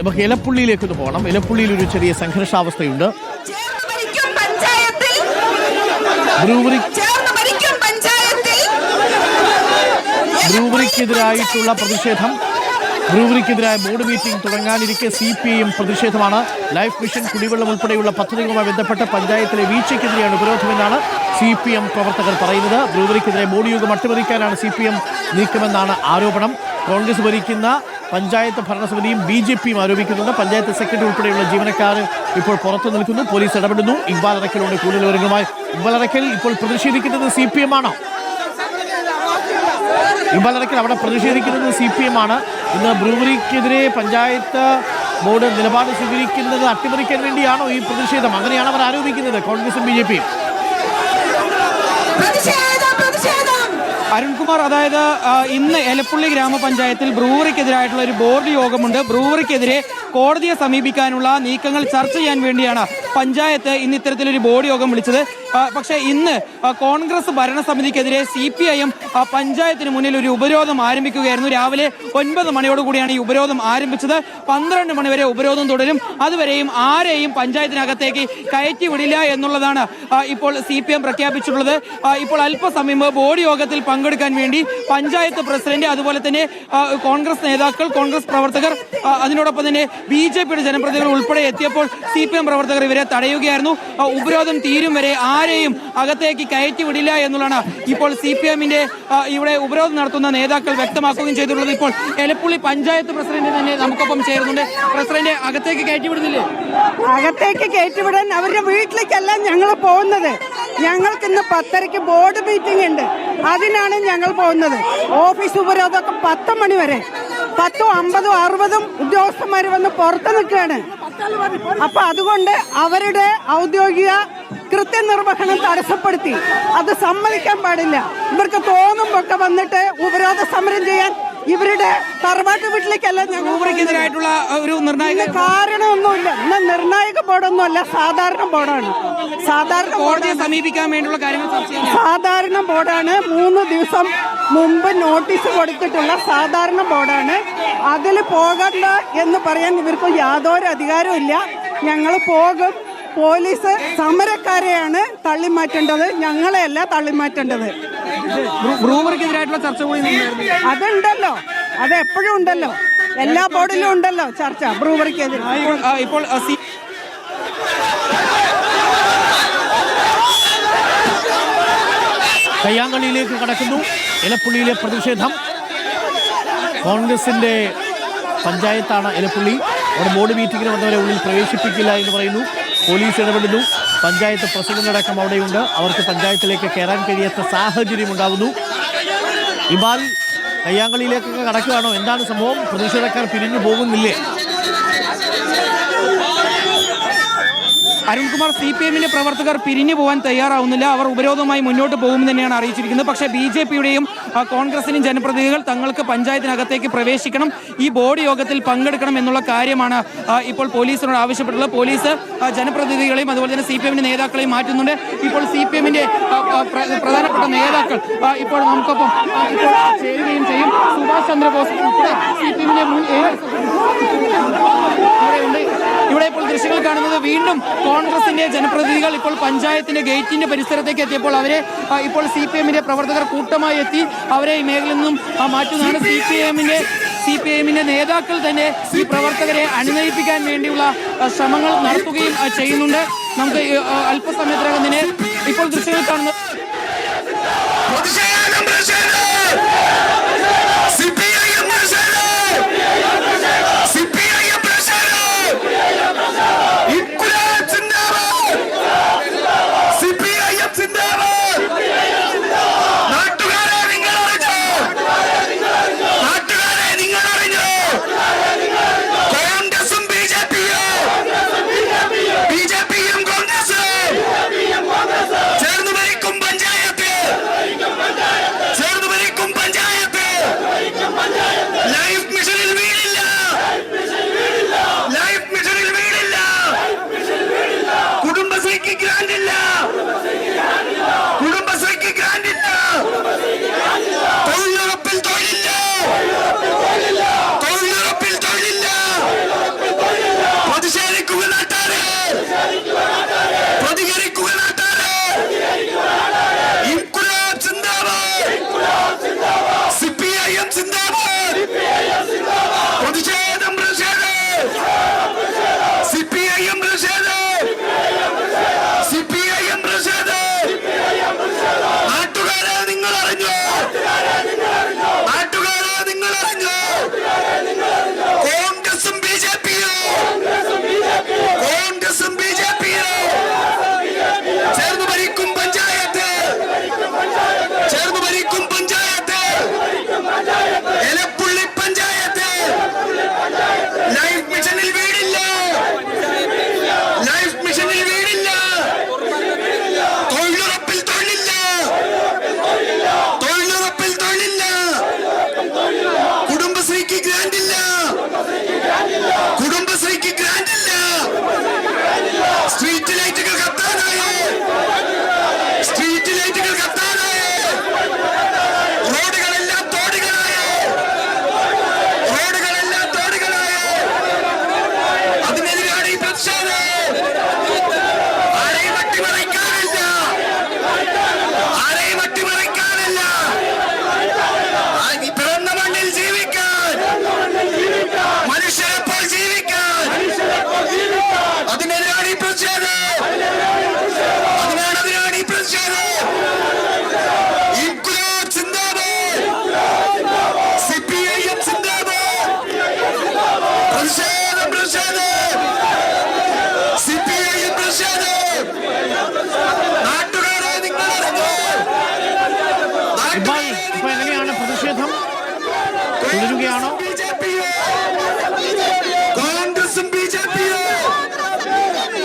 നമുക്ക് എലപ്പുള്ളിയിലേക്ക് ഒന്ന് പോകണം. എലപ്പുള്ളിയിൽ ഒരു ചെറിയ സംഘർഷാവസ്ഥയുണ്ട്. ബ്രൂവറിക്കെതിരായിട്ടുള്ള പ്രതിഷേധം, ബ്രൂവറിക്കെതിരായ ബോർഡ് മീറ്റിംഗ് തുടങ്ങാനിരിക്കെ CPIM പ്രതിഷേധമാണ്. ലൈഫ് മിഷൻ, കുടിവെള്ളം ഉൾപ്പെടെയുള്ള പദ്ധതികളുമായി ബന്ധപ്പെട്ട് പഞ്ചായത്തിലെ വീഴ്ചയ്ക്കെതിരെയാണ് ഉപരോധമെന്നാണ് CPM പ്രവർത്തകർ പറയുന്നത്. ബ്രൂവറിക്കെതിരെ ബോർഡ് യോഗം അട്ടിമറിക്കാനാണ് CPM നീക്കമെന്നാണ് ആരോപണം. കോൺഗ്രസ് ഭരിക്കുന്ന പഞ്ചായത്ത് ഭരണസമിതിയും BJPയും ആരോപിക്കുന്നുണ്ട്. പഞ്ചായത്ത് സെക്രട്ടറി ഉൾപ്പെടെയുള്ള ജീവനക്കാർ ഇപ്പോൾ പുറത്തു നിൽക്കുന്നു. പോലീസ് ഇടപെടുന്നു. ഇക്ബാൽ അറക്കലുണ്ട് കൂടുതൽ വിവരങ്ങളുമായി. ഇക്ബാൽ അറക്കൽ, ഇപ്പോൾ പ്രതിഷേധിക്കുന്നത് CPM ആണോ? ഇക്ബാൽ അറക്കൽ, അവിടെ പ്രതിഷേധിക്കുന്നത് CPM ആണ്. ഇന്ന് ബ്രൂവറിക്കെതിരെ പഞ്ചായത്ത് ബോർഡ് നിലപാട് സ്വീകരിക്കുന്നത് അട്ടിമറിക്കാൻ വേണ്ടിയാണോ ഈ പ്രതിഷേധം? അങ്ങനെയാണ് അവർ ആരോപിക്കുന്നത്, കോൺഗ്രസും BJPയും. അരുൺകുമാർ, അതായത് ഇന്ന് എലപ്പുള്ളി ഗ്രാമപഞ്ചായത്തിൽ ബ്രൂവറിക്കെതിരായിട്ടുള്ള ഒരു ബോർഡ് യോഗമുണ്ട്. ബ്രൂവറിക്കെതിരെ കോടതിയെ സമീപിക്കാനുള്ള നീക്കങ്ങൾ ചർച്ച ചെയ്യാൻ വേണ്ടിയാണ് പഞ്ചായത്ത് ഇന്ന് ഇത്തരത്തിലൊരു ബോർഡ് യോഗം വിളിച്ചത്. പക്ഷേ ഇന്ന് കോൺഗ്രസ് ഭരണസമിതിക്കെതിരെ CPIM പഞ്ചായത്തിന് മുന്നിൽ ഒരു ഉപരോധം ആരംഭിക്കുകയായിരുന്നു. രാവിലെ 9 മണിയോടുകൂടിയാണ് ഈ ഉപരോധം ആരംഭിച്ചത്. 12 മണിവരെ ഉപരോധം തുടരും. അതുവരെയും ആരെയും പഞ്ചായത്തിനകത്തേക്ക് കയറ്റി വിടില്ല എന്നുള്ളതാണ് ഇപ്പോൾ CPM പ്രഖ്യാപിച്ചിട്ടുള്ളത്. ഇപ്പോൾ അല്പസമയം ബോർഡ് യോഗത്തിൽ പങ്കെടുക്കാൻ വേണ്ടി പഞ്ചായത്ത് പ്രസിഡന്റ്, അതുപോലെ തന്നെ കോൺഗ്രസ് നേതാക്കൾ, കോൺഗ്രസ് പ്രവർത്തകർ, അതിനോടൊപ്പം തന്നെ BJPയുടെ ജനപ്രതിനിധികൾ ഉൾപ്പെടെ എത്തിയപ്പോൾ CPM പ്രവർത്തകർ ഇവരെ തടയുകയായിരുന്നു. ഉപരോധം തീരും വരെ ആരെയും അകത്തേക്ക് കയറ്റി വിടില്ല എന്നുള്ളതാണ് ഇപ്പോൾ CPMന്റെ ഇവിടെ ഉപരോധം നടത്തുന്ന നേതാക്കൾ വ്യക്തമാക്കുകയും ചെയ്തിട്ടുള്ളത്. ഇപ്പോൾ എലപ്പുള്ളി പഞ്ചായത്ത് പ്രസിഡന്റ് തന്നെ നമുക്കൊപ്പം ചേരുന്നുണ്ട്. പ്രസിഡന്റ്, അകത്തേക്ക് കയറ്റി വിടുന്നില്ലേ? അകത്തേക്ക് കയറ്റിവിടാൻ അവരുടെ വീട്ടിലേക്കല്ല ഞങ്ങൾ പോകുന്നത്. ഞങ്ങൾക്ക് ഇന്ന് 10:30 ബോർഡ് മീറ്റിംഗ് ഉണ്ട്. അതിനാണ് ഞങ്ങൾ പോകുന്നത്. ഓഫീസ് ഉപരോധമൊക്കെ 10 മണി വരെ. 10, 50, 60 ഉദ്യോഗസ്ഥന്മാർ വന്ന് പുറത്ത് നിൽക്കുകയാണ്. അപ്പൊ അതുകൊണ്ട് അവരുടെ ഔദ്യോഗിക കൃത്യനിർവഹണം തടസ്സപ്പെടുത്തി. അത് സമ്മതിക്കാൻ പാടില്ല. ഇവർക്ക് തോന്നുമ്പൊക്കെ വന്നിട്ട് ഉപരോധ സമരം ചെയ്യാൻ ഇവരുടെ തറവാട്ട് വീട്ടിലേക്കല്ല ഞങ്ങൾക്കെതിരായിട്ടുള്ള ഒരു നിർണായക കാരണമൊന്നുമില്ല. ഇന്ന് നിർണായക ബോർഡൊന്നുമല്ല, സാധാരണ ബോർഡാണ്. സാധാരണ കോടതിയെ സമീപിക്കാൻ വേണ്ടിയുള്ള കാര്യങ്ങൾ സാധാരണ ബോർഡാണ്. 3 ദിവസം മുമ്പ് നോട്ടീസ് കൊടുത്തിട്ടുള്ള സാധാരണ ബോർഡാണ്. അതിൽ പോകണ്ട എന്ന് പറയാൻ ഇവർക്ക് യാതൊരു അധികാരവും ഇല്ല. ഞങ്ങൾ പോകും. പോലീസ് സമരക്കാരെയാണ് തള്ളിമാറ്റേണ്ടത്, ഞങ്ങളെയല്ല തള്ളിമാറ്റേണ്ടത്. ബ്രൂവറിക്കെതിരായിട്ടുള്ള ചർച്ച അതുണ്ടല്ലോ, അത് എപ്പോഴും ഉണ്ടല്ലോ. എല്ലാ ബോർഡിലും ഉണ്ടല്ലോ ചർച്ച ബ്രൂവറിക്കെതിരെ. ഇപ്പോൾ കയ്യാങ്കളിയിലേക്ക് കടക്കുന്നു. എലപ്പുള്ളിയിലെ പ്രതിഷേധം. കോൺഗ്രസിന്റെ പഞ്ചായത്താണ് എലപ്പുള്ളി. അവിടെ ബോർഡ് മീറ്റിംഗിന് വന്നവരെ ഉള്ളിൽ പ്രവേശിപ്പിക്കില്ല എന്ന് പറയുന്നു. പോലീസ് ഇടപെടുന്നു. പഞ്ചായത്ത് പ്രസിഡന്റ് അടക്കം അവിടെയുണ്ട്. അവർക്ക് പഞ്ചായത്തിലേക്ക് കയറാൻ കഴിയാത്ത സാഹചര്യം ഉണ്ടാകുന്നു. ഇബാൽ, കയ്യാങ്കളിയിലേക്കൊക്കെ കടക്കുകയാണോ? എന്താണ് സംഭവം? പ്രതിഷേധക്കാർ പിരിഞ്ഞു പോകുന്നില്ലേ? അരുൺകുമാർ, CPMന്റെ പ്രവർത്തകർ പിരിഞ്ഞു പോകാൻ തയ്യാറാവുന്നില്ല. അവർ ഉപരോധവുമായി മുന്നോട്ട് പോകുമെന്ന് തന്നെയാണ് അറിയിച്ചിരിക്കുന്നത്. പക്ഷേ BJPയുടെയും കോൺഗ്രസിന്റെയും ജനപ്രതിനിധികൾ തങ്ങൾക്ക് പഞ്ചായത്തിനകത്തേക്ക് പ്രവേശിക്കണം, ഈ ബോർഡ് യോഗത്തിൽ പങ്കെടുക്കണം എന്നുള്ള കാര്യമാണ് ഇപ്പോൾ പോലീസിനോട് ആവശ്യപ്പെട്ടുള്ളത്. പോലീസ് ജനപ്രതിനിധികളെയും അതുപോലെ തന്നെ CPMന്റെ നേതാക്കളെയും മാറ്റുന്നുണ്ട്. ഇപ്പോൾ CPMന്റെ പ്രധാനപ്പെട്ട നേതാക്കൾ ഇപ്പോൾ നമുക്കൊപ്പം ചേരുകയും ചെയ്യും. സുഭാഷ് ചന്ദ്രബോസ് ഉൾപ്പെടെ CPMന്റെ മുൻ ഇവിടെ ഇപ്പോൾ ദൃശ്യങ്ങൾ കാണുന്നത് വീണ്ടും കോൺഗ്രസിന്റെ ജനപ്രതിനിധികൾ ഇപ്പോൾ പഞ്ചായത്തിന്റെ ഗേറ്റിന്റെ പരിസരത്തേക്ക് എത്തിയപ്പോൾ അവരെ ഇപ്പോൾ CPMന്റെ പ്രവർത്തകർ കൂട്ടമായി എത്തി അവരെ ഈ മേഖലയിൽ നിന്നും മാറ്റുന്നതാണ്. CPMന്റെ നേതാക്കൾ തന്നെ ഈ പ്രവർത്തകരെ അനുനയിപ്പിക്കാൻ വേണ്ടിയുള്ള ശ്രമങ്ങൾ നടത്തുകയും ചെയ്യുന്നുണ്ട്. നമുക്ക് അല്പസമയത്തിനകം തന്നെ ഇപ്പോൾ ദൃശ്യങ്ങൾ കാണുന്നത് ചേർന്ന് ഭരിക്കും പഞ്ചായത്ത്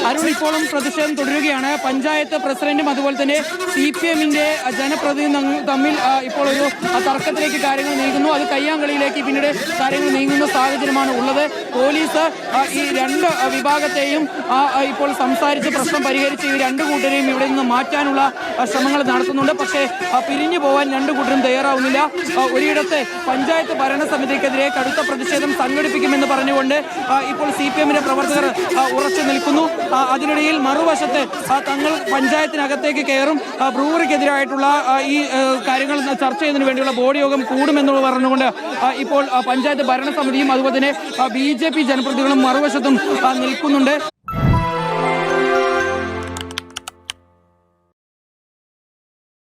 അരുൺ, ഇപ്പോഴും പ്രതിഷേധം തുടരുകയാണ്. പഞ്ചായത്ത് പ്രസിഡന്റും അതുപോലെ തന്നെ CPM-ന്റെ ജനപ്രതിനിധികളും തമ്മിൽ ഇപ്പോൾ ഒരു തർക്കത്തിലേക്ക് കാര്യങ്ങൾ നീങ്ങുന്നു. അത് കയ്യാങ്കളിയിലേക്ക് പിന്നീട് കാര്യങ്ങൾ നീങ്ങുന്ന സാഹചര്യമാണ് ഉള്ളത്. പോലീസ് ഈ രണ്ട് വിഭാഗത്തെയും ഇപ്പോൾ സംസാരിച്ച് പ്രശ്നം പരിഹരിച്ച് ഈ രണ്ട് കൂട്ടരെയും ഇവിടെ നിന്ന് മാറ്റാനുള്ള ശ്രമങ്ങൾ നടത്തുന്നുണ്ട്. പക്ഷേ പിരിഞ്ഞു പോകാൻ രണ്ട് കൂട്ടരും തയ്യാറാവുന്നില്ല. ഒരിടത്ത് പഞ്ചായത്ത് ഭരണസമിതിക്കെതിരെ കടുത്ത പ്രതിഷേധം സംഘടിപ്പിക്കുമെന്ന് പറഞ്ഞുകൊണ്ട് ഇപ്പോൾ CPM-ന്റെ പ്രവർത്തകർ ഉറച്ചു നിൽക്കുന്നു. അതിനിടയിൽ മറുവശത്ത് തങ്ങൾ പഞ്ചായത്തിനകത്തേക്ക് കയറും, ബ്രൂവറിക്കെതിരായിട്ടുള്ള ഈ കാര്യങ്ങൾ ചർച്ച ചെയ്യുന്നതിന് വേണ്ടിയുള്ള ബോർഡ് യോഗം കൂടുമെന്നുള്ളത് പറഞ്ഞുകൊണ്ട് ഇപ്പോൾ പഞ്ചായത്ത് ഭരണസമിതിയും അതുപോലെ തന്നെ BJP ജനപ്രതിനിധികളും മറുവശത്തും നിൽക്കുന്നുണ്ട്.